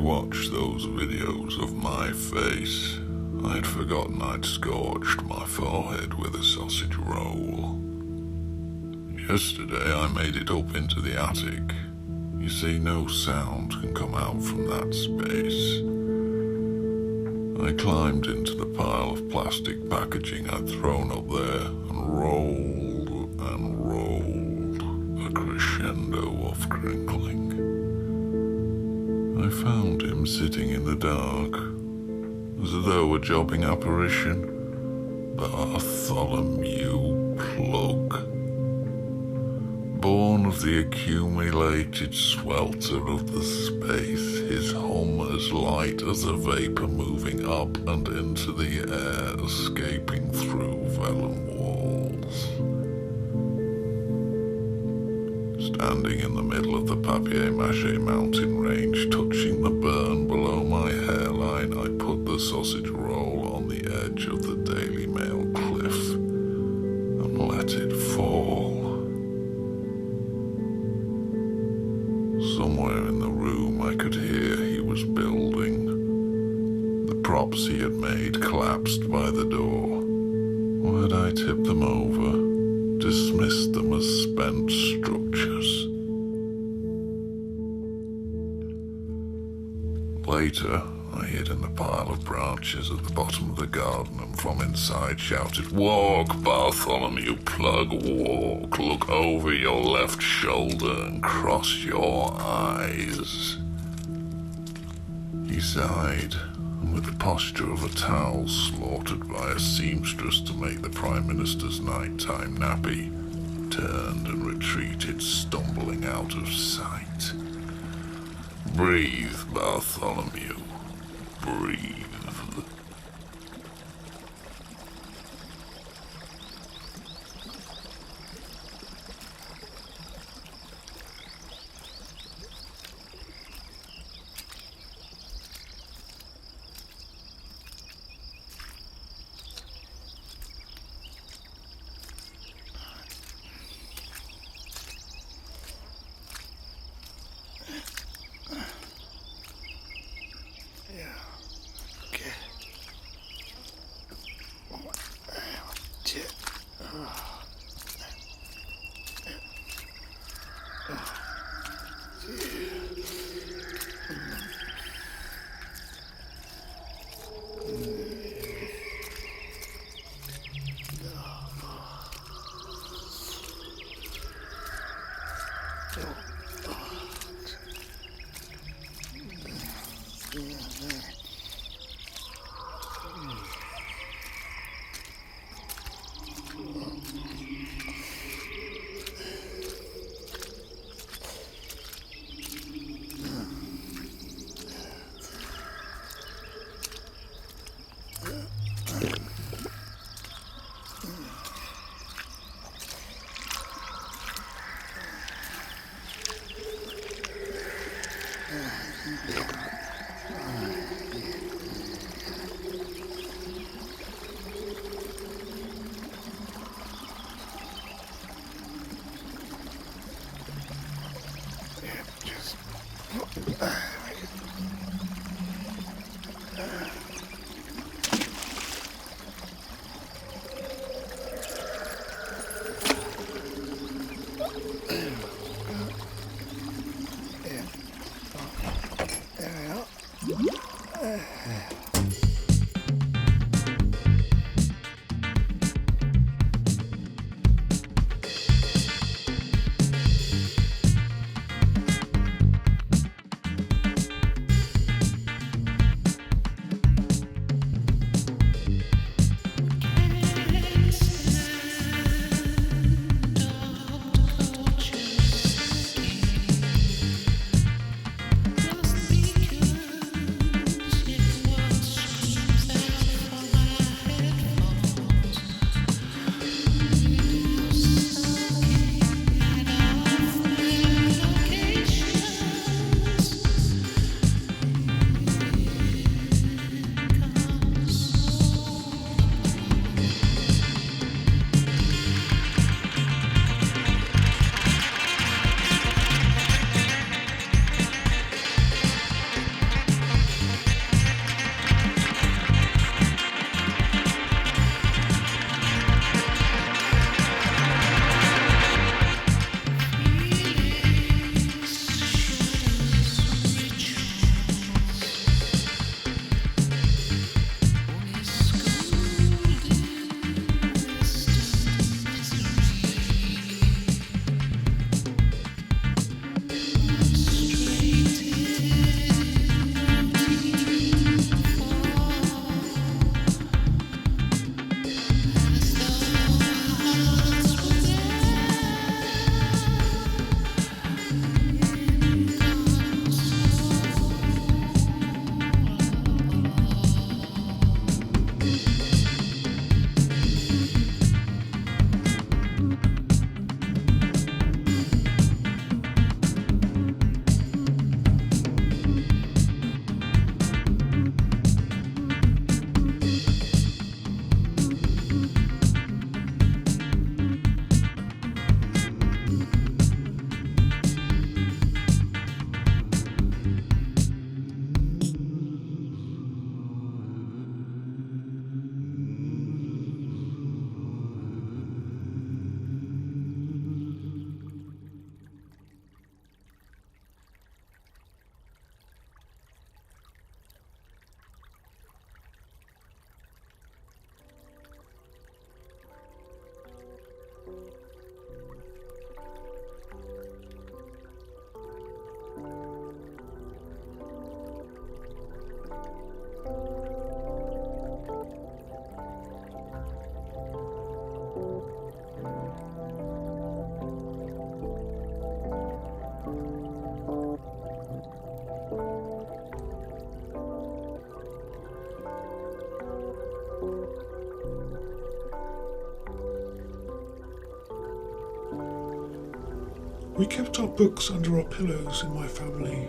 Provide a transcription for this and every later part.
watched those videos of my face, I'd forgotten I'd scorched my forehead with a sausage roll. Yesterday I made it up into the attic. You see, no sound can come out from that space. I climbed into the pile of plastic packaging I'd thrown up there and rolled, a crescendo of crinkling. I found him sitting in the dark, as though a jobbing apparition. Bartholomew Plug. Born of the accumulated swelter of the space, his hum as light as a vapour moving up and into the air, escaping through vellum walls. Standing in the middle of the papier-mâché mountain range, touching the burn below my hairline, I put the sausage roll on the edge of the Daily Mail cliff and let it fall. Somewhere in the room I could hear he was building. The props he had made collapsed by the door. Or had I tipped them over, dismissed them as spent structures? Later, I hid in the pile of branches at the bottom of the garden and from inside shouted, "Walk, Bartholomew Plug, walk. Look over your left shoulder and cross your eyes." He sighed, and with the posture of a towel slaughtered by a seamstress to make the Prime Minister's nighttime nappy, turned and retreated, stumbling out of sight. "Breathe, Bartholomew. Breathe." We kept our books under our pillows in my family.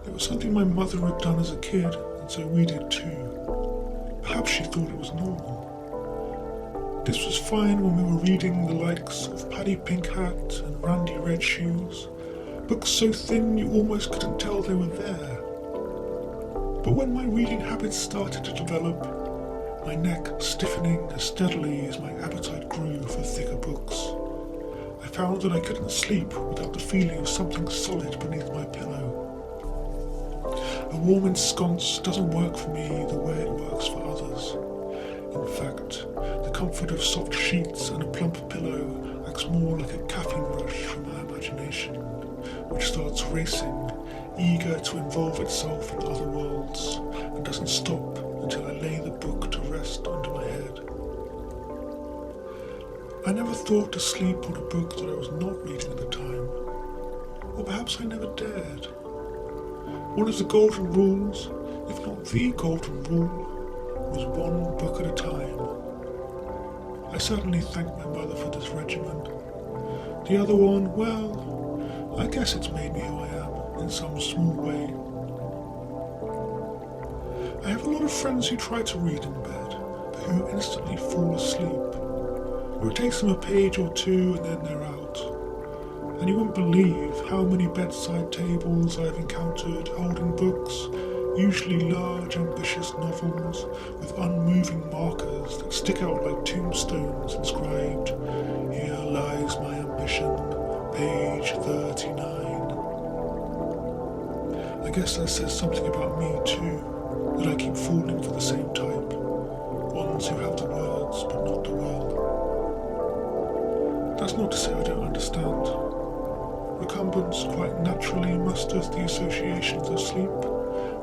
It was something my mother had done as a kid, and so we did too. Perhaps she thought it was normal. This was fine when we were reading the likes of Paddy Pinkhat and Randy Red Shoes, books so thin you almost couldn't tell they were there. But when my reading habits started to develop, my neck stiffening as steadily as my appetite grew for thicker books, I found that I couldn't sleep without the feeling of something solid beneath my pillow. A warm ensconce doesn't work for me the way it works for others. In fact, the comfort of soft sheets and a plump pillow acts more like a caffeine rush for my imagination, which starts racing, eager to involve itself in other worlds, and doesn't stop until I lay the book to rest under my head. I never thought to sleep on a book that I was not reading at the time, or perhaps I never dared. One of the golden rules, if not the golden rule, was one book at a time. I certainly thank my mother for this regimen. The other one, well, I guess it's made me who I am in some small way. I have a lot of friends who try to read in bed, but who instantly fall asleep. Or it takes them a page or two and then they're out. And you won't believe how many bedside tables I've encountered holding books, usually large, ambitious novels, with unmoving markers that stick out like tombstones inscribed, "Here lies my ambition, page 39. I guess that says something about me too, that I keep falling for the same type, ones who have the words but not the will. That's not to say I don't understand. Recumbence quite naturally musters the associations of sleep,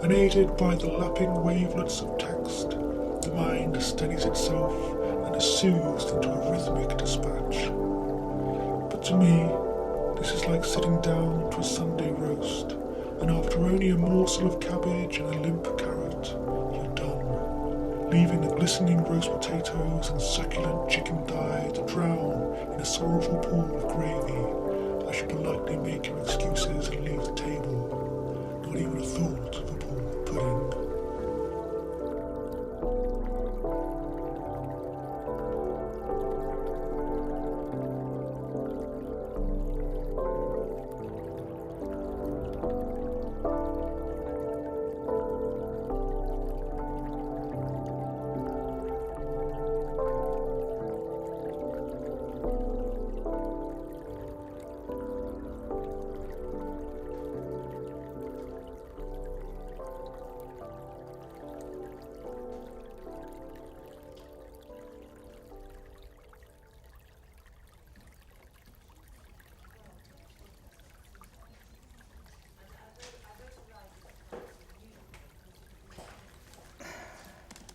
and aided by the lapping wavelets of text, the mind steadies itself and is soothed into a rhythmic dispatch. But to me, this is like sitting down to a Sunday roast, and after only a morsel of cabbage and a limp carrot, you're done, leaving the glistening roast potatoes and succulent chicken thigh to drown in a sorrowful pool of gravy. I should politely make your excuses and leave the table. Not even a thought of a poor pudding.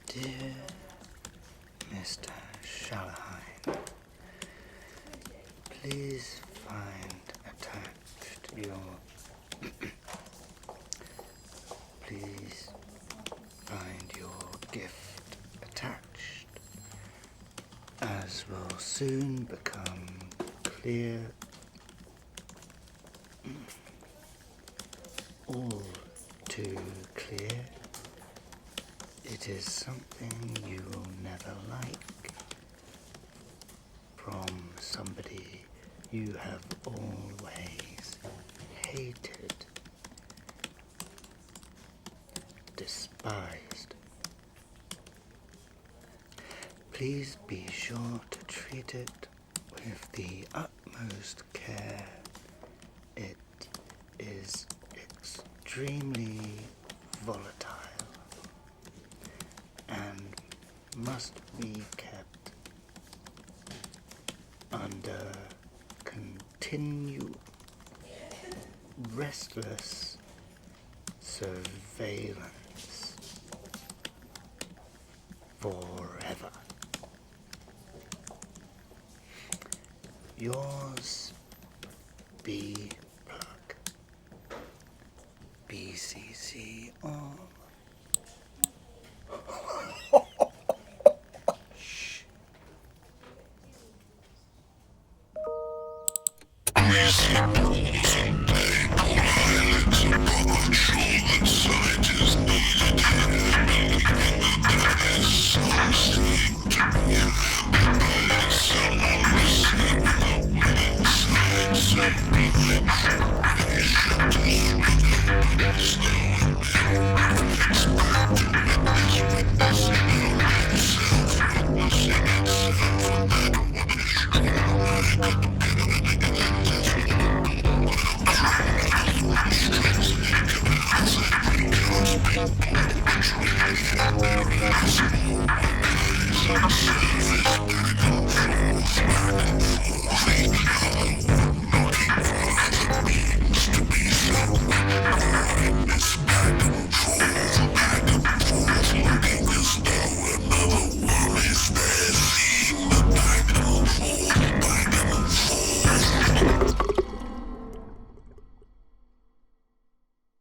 Dear Mr. Shalahine, please find attached your please find your gift attached, as will soon become clear. All too clear. It is something you will never like from somebody you have always hated, despised. Please be sure to treat it with the utmost care. It is extremely volatile and must be kept under continual restless surveillance. forever. Yours, B. Plug. BCC on.